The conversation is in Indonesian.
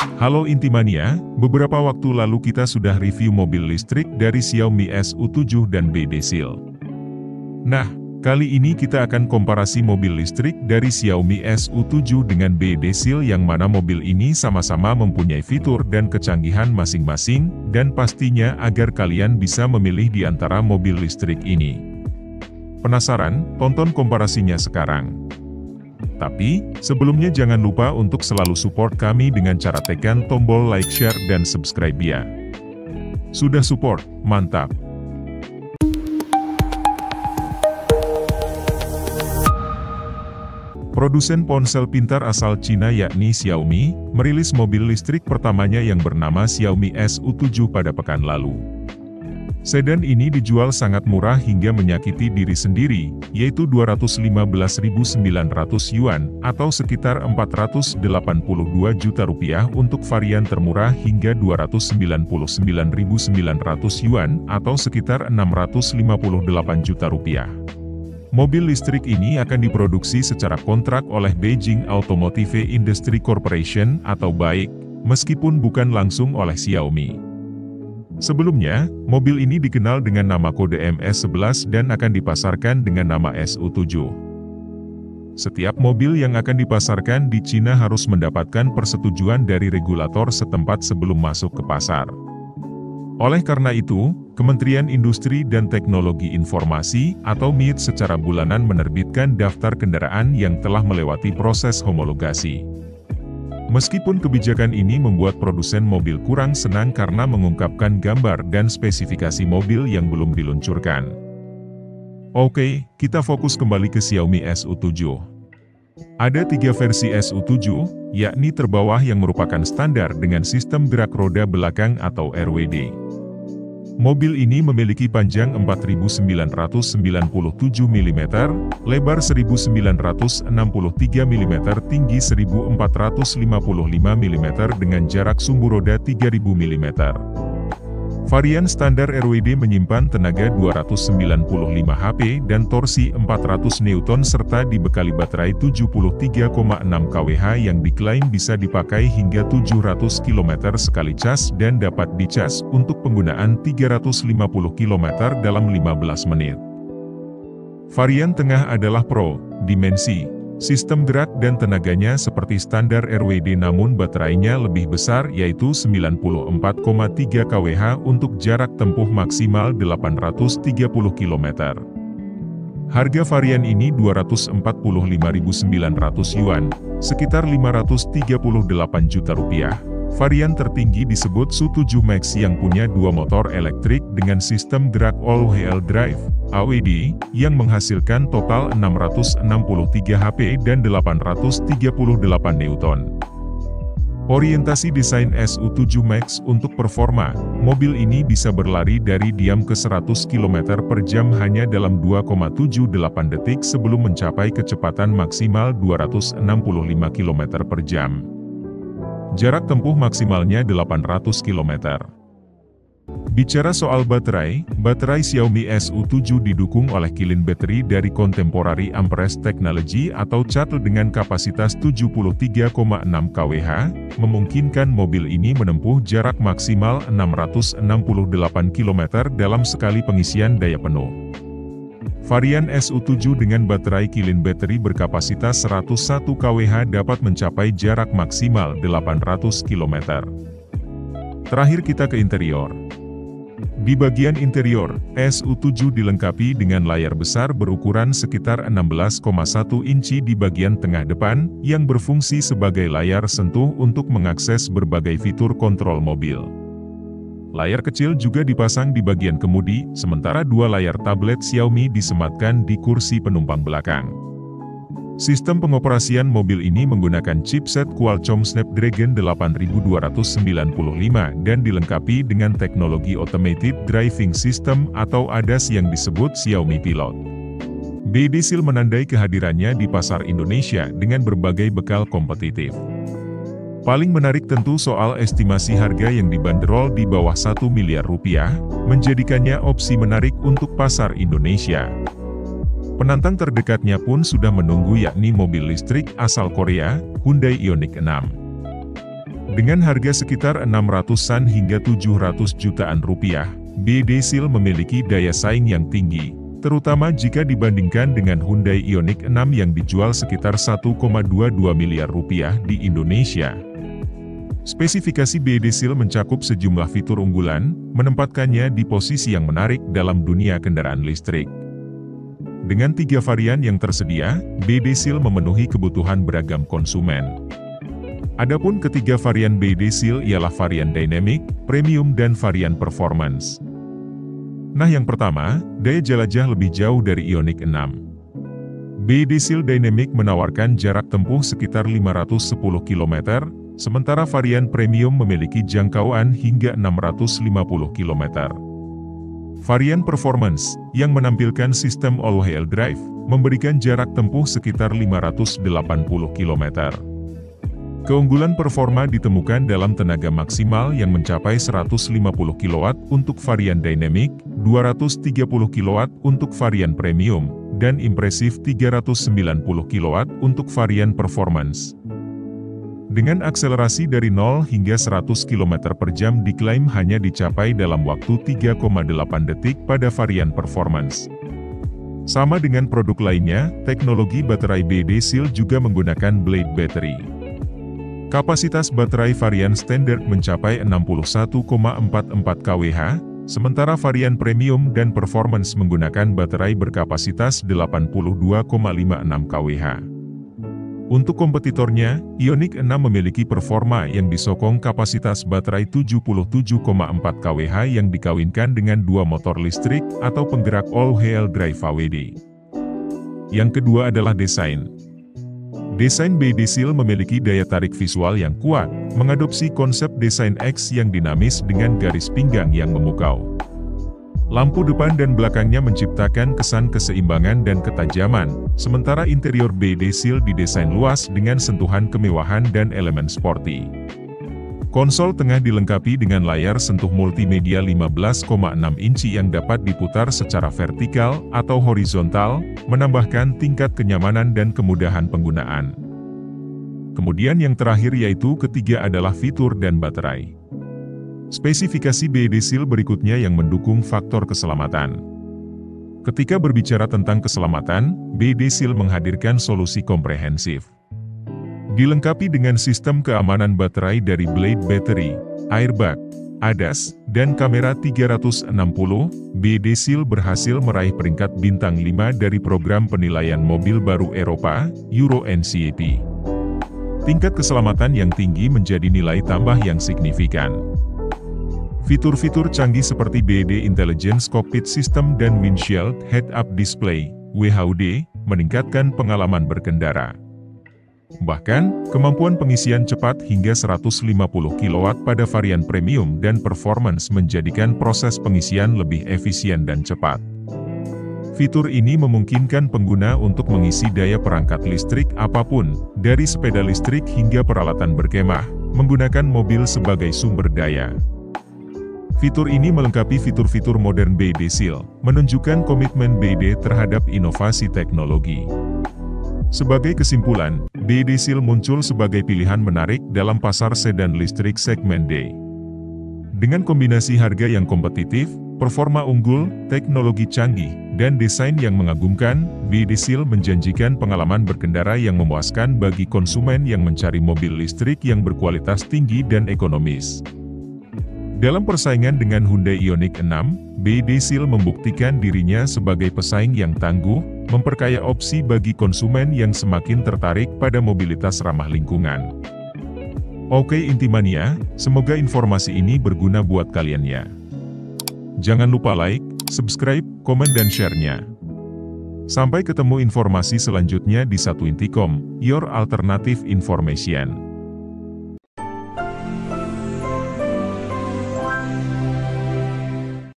Halo Intimania, beberapa waktu lalu kita sudah review mobil listrik dari Xiaomi SU7 dan BD Seal. Nah, kali ini kita akan komparasi mobil listrik dari Xiaomi SU7 dengan BD Seal yang mana mobil ini sama-sama mempunyai fitur dan kecanggihan masing-masing, dan pastinya agar kalian bisa memilih di antara mobil listrik ini. Penasaran? Tonton komparasinya sekarang. Tapi, sebelumnya jangan lupa untuk selalu support kami dengan cara tekan tombol like, share, dan subscribe ya. Sudah support? Mantap! Produsen ponsel pintar asal Cina yakni Xiaomi, merilis mobil listrik pertamanya yang bernama Xiaomi SU7 pada pekan lalu. Sedan ini dijual sangat murah hingga menyakiti diri sendiri, yaitu 215.900 yuan, atau sekitar 482 juta rupiah untuk varian termurah hingga 299.900 yuan, atau sekitar 658 juta rupiah. Mobil listrik ini akan diproduksi secara kontrak oleh Beijing Automotive Industry Corporation atau BAIC, meskipun bukan langsung oleh Xiaomi. Sebelumnya, mobil ini dikenal dengan nama kode MS11 dan akan dipasarkan dengan nama SU7. Setiap mobil yang akan dipasarkan di Cina harus mendapatkan persetujuan dari regulator setempat sebelum masuk ke pasar. Oleh karena itu, Kementerian Industri dan Teknologi Informasi atau MIIT secara bulanan menerbitkan daftar kendaraan yang telah melewati proses homologasi. Meskipun kebijakan ini membuat produsen mobil kurang senang karena mengungkapkan gambar dan spesifikasi mobil yang belum diluncurkan. Oke, kita fokus kembali ke Xiaomi SU7. Ada 3 versi SU7, yakni terbawah yang merupakan standar dengan sistem gerak roda belakang atau RWD. Mobil ini memiliki panjang 4.997 mm, lebar 1.963 mm, tinggi 1.455 mm dengan jarak sumbu roda 3.000 mm. Varian standar RWD menyimpan tenaga 295 HP dan torsi 400 Newton serta dibekali baterai 73,6 kWh yang diklaim bisa dipakai hingga 700 km sekali cas dan dapat dicas untuk penggunaan 350 km dalam 15 menit. Varian tengah adalah Pro, dimensi, sistem gerak dan tenaganya seperti standar RWD namun baterainya lebih besar yaitu 94,3 kWh untuk jarak tempuh maksimal 830 km. Harga varian ini 245.900 yuan, sekitar 538 juta rupiah. Varian tertinggi disebut SU7 Max yang punya 2 motor elektrik dengan sistem gerak all-wheel drive, AWD, yang menghasilkan total 663 HP dan 838 Newton. Orientasi desain SU7 Max untuk performa, mobil ini bisa berlari dari diam ke 100 km per jam hanya dalam 2,78 detik sebelum mencapai kecepatan maksimal 265 km per jam. Jarak tempuh maksimalnya 800 km. Bicara soal baterai Xiaomi SU7 didukung oleh kilin baterai dari Contemporary Amperes Technology atau CATL dengan kapasitas 73,6 kWh, memungkinkan mobil ini menempuh jarak maksimal 668 km dalam sekali pengisian daya penuh. Varian SU7 dengan baterai kilin baterai berkapasitas 101 kWh dapat mencapai jarak maksimal 800 km. Terakhir kita ke interior. Di bagian interior, SU7 dilengkapi dengan layar besar berukuran sekitar 16,1 inci di bagian tengah depan, yang berfungsi sebagai layar sentuh untuk mengakses berbagai fitur kontrol mobil. Layar kecil juga dipasang di bagian kemudi, sementara 2 layar tablet Xiaomi disematkan di kursi penumpang belakang. Sistem pengoperasian mobil ini menggunakan chipset Qualcomm Snapdragon 8295 dan dilengkapi dengan teknologi Automated Driving System atau ADAS yang disebut Xiaomi Pilot. BD Seal menandai kehadirannya di pasar Indonesia dengan berbagai bekal kompetitif. Paling menarik tentu soal estimasi harga yang dibanderol di bawah 1 miliar rupiah, menjadikannya opsi menarik untuk pasar Indonesia. Penantang terdekatnya pun sudah menunggu yakni mobil listrik asal Korea, Hyundai Ioniq 6. Dengan harga sekitar 600-an hingga 700 jutaan rupiah, BD Seal memiliki daya saing yang tinggi, terutama jika dibandingkan dengan Hyundai Ioniq 6 yang dijual sekitar 1,22 miliar rupiah di Indonesia. Spesifikasi BD Seal mencakup sejumlah fitur unggulan, menempatkannya di posisi yang menarik dalam dunia kendaraan listrik. Dengan 3 varian yang tersedia, BD Seal memenuhi kebutuhan beragam konsumen. Adapun ketiga varian BD Seal ialah varian Dynamic, Premium dan varian Performance. Nah, yang pertama, daya jelajah lebih jauh dari Ioniq 6. BD Seal Dynamic menawarkan jarak tempuh sekitar 510 km, sementara varian Premium memiliki jangkauan hingga 650 km. Varian Performance, yang menampilkan sistem all-wheel drive, memberikan jarak tempuh sekitar 580 km. Keunggulan performa ditemukan dalam tenaga maksimal yang mencapai 150 kW untuk varian Dynamic, 230 kW untuk varian Premium, dan impresif 390 kW untuk varian Performance. Dengan akselerasi dari 0 hingga 100 km per jam diklaim hanya dicapai dalam waktu 3,8 detik pada varian Performance. Sama dengan produk lainnya, teknologi baterai BD Seal juga menggunakan Blade Battery. Kapasitas baterai varian standar mencapai 61,44 kWh, sementara varian Premium dan Performance menggunakan baterai berkapasitas 82,56 kWh. Untuk kompetitornya, Ioniq 6 memiliki performa yang disokong kapasitas baterai 77,4 kWh yang dikawinkan dengan 2 motor listrik atau penggerak all-wheel drive AWD. Yang kedua adalah desain. Desain BD Seal memiliki daya tarik visual yang kuat, mengadopsi konsep desain X yang dinamis dengan garis pinggang yang memukau. Lampu depan dan belakangnya menciptakan kesan keseimbangan dan ketajaman, sementara interior BD Seal didesain luas dengan sentuhan kemewahan dan elemen sporty. Konsol tengah dilengkapi dengan layar sentuh multimedia 15,6 inci yang dapat diputar secara vertikal atau horizontal, menambahkan tingkat kenyamanan dan kemudahan penggunaan. Kemudian yang terakhir yaitu ketiga adalah fitur dan baterai. Spesifikasi BD Seal berikutnya yang mendukung faktor keselamatan. Ketika berbicara tentang keselamatan, BD Seal menghadirkan solusi komprehensif. Dilengkapi dengan sistem keamanan baterai dari Blade Battery, airbag, ADAS, dan kamera 360, BD Seal berhasil meraih peringkat bintang 5 dari program penilaian mobil baru Eropa, Euro NCAP. Tingkat keselamatan yang tinggi menjadi nilai tambah yang signifikan. Fitur-fitur canggih seperti BD Intelligence Cockpit System dan Windshield Head-Up Display, WHUD, meningkatkan pengalaman berkendara. Bahkan, kemampuan pengisian cepat hingga 150 kW pada varian Premium dan Performance menjadikan proses pengisian lebih efisien dan cepat. Fitur ini memungkinkan pengguna untuk mengisi daya perangkat listrik apapun, dari sepeda listrik hingga peralatan berkemah, menggunakan mobil sebagai sumber daya. Fitur ini melengkapi fitur-fitur modern BD Seal, menunjukkan komitmen BD terhadap inovasi teknologi. Sebagai kesimpulan, BD Seal muncul sebagai pilihan menarik dalam pasar sedan listrik segmen D. Dengan kombinasi harga yang kompetitif, performa unggul, teknologi canggih, dan desain yang mengagumkan, BD Seal menjanjikan pengalaman berkendara yang memuaskan bagi konsumen yang mencari mobil listrik yang berkualitas tinggi dan ekonomis. Dalam persaingan dengan Hyundai Ioniq 6, BD Seal membuktikan dirinya sebagai pesaing yang tangguh, memperkaya opsi bagi konsumen yang semakin tertarik pada mobilitas ramah lingkungan. Oke Intimania, semoga informasi ini berguna buat kalian ya. Jangan lupa like, subscribe, komen dan share-nya. Sampai ketemu informasi selanjutnya di Satu Intikom, your alternative information.